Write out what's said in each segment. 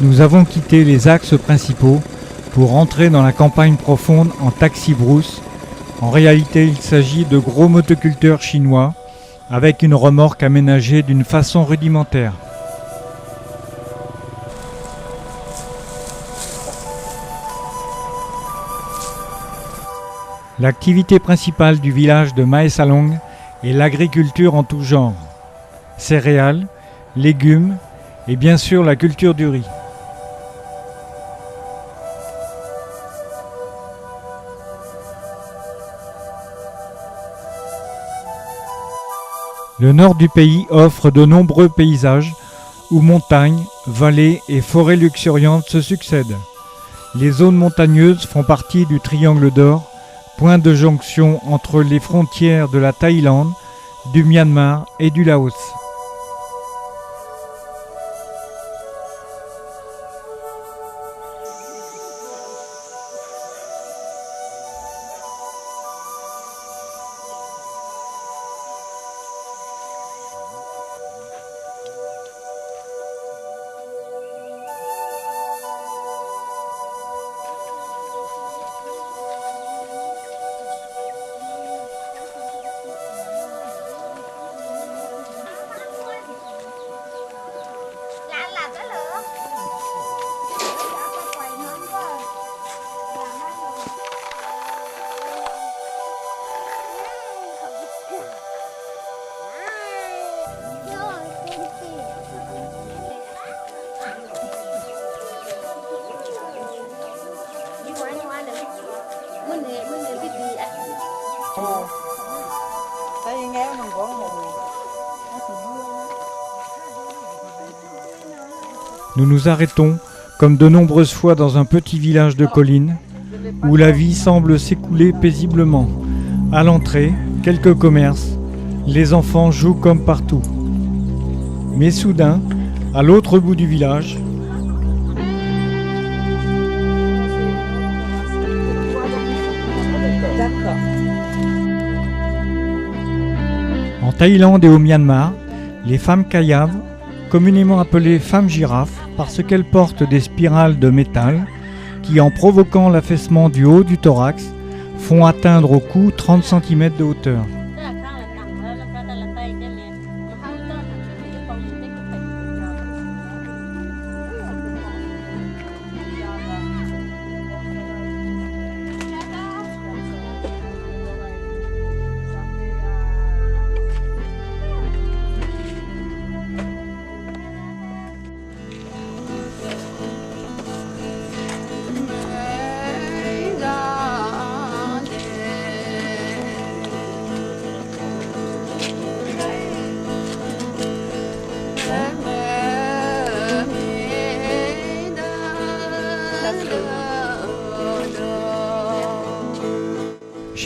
Nous avons quitté les axes principaux pour entrer dans la campagne profonde en taxi-brousse. En réalité, il s'agit de gros motoculteurs chinois avec une remorque aménagée d'une façon rudimentaire. L'activité principale du village de Mae Salong est l'agriculture en tout genre. Céréales, légumes et bien sûr la culture du riz. Le nord du pays offre de nombreux paysages où montagnes, vallées et forêts luxuriantes se succèdent. Les zones montagneuses font partie du Triangle d'Or, point de jonction entre les frontières de la Thaïlande, du Myanmar et du Laos. Nous nous arrêtons, comme de nombreuses fois dans un petit village de collines, où la vie semble s'écouler paisiblement. À l'entrée, quelques commerces, les enfants jouent comme partout. Mais soudain, à l'autre bout du village, en Thaïlande et au Myanmar, les femmes kayaves, communément appelées femmes girafes parce qu'elles portent des spirales de métal qui, en provoquant l'affaissement du haut du thorax, font atteindre au cou 30 cm de hauteur.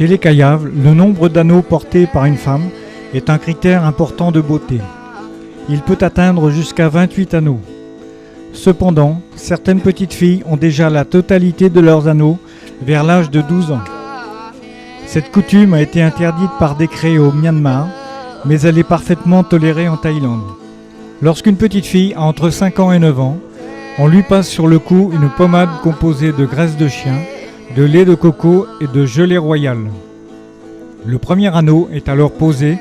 Chez les Kayaves, le nombre d'anneaux portés par une femme est un critère important de beauté. Il peut atteindre jusqu'à 28 anneaux. Cependant, certaines petites filles ont déjà la totalité de leurs anneaux vers l'âge de 12 ans. Cette coutume a été interdite par décret au Myanmar, mais elle est parfaitement tolérée en Thaïlande. Lorsqu'une petite fille a entre 5 ans et 9 ans, on lui passe sur le cou une pommade composée de graisse de chien, de lait de coco et de gelée royale. Le premier anneau est alors posé,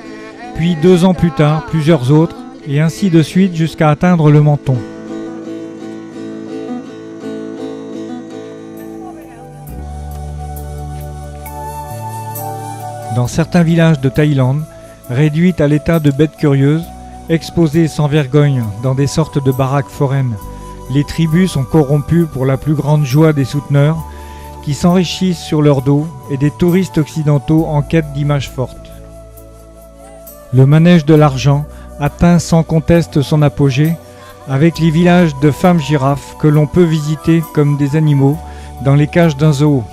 puis 2 ans plus tard, plusieurs autres, et ainsi de suite jusqu'à atteindre le menton. Dans certains villages de Thaïlande, réduites à l'état de bêtes curieuses, exposées sans vergogne dans des sortes de baraques foraines, les tribus sont corrompues pour la plus grande joie des souteneurs, qui s'enrichissent sur leur dos et des touristes occidentaux en quête d'images fortes. Le manège de l'argent atteint sans conteste son apogée avec les villages de femmes girafes que l'on peut visiter comme des animaux dans les cages d'un zoo.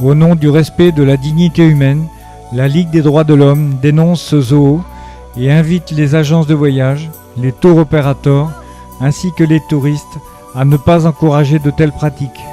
Au nom du respect de la dignité humaine, la Ligue des droits de l'homme dénonce ce zoo et invite les agences de voyage, les tour opérateurs ainsi que les touristes à ne pas encourager de telles pratiques.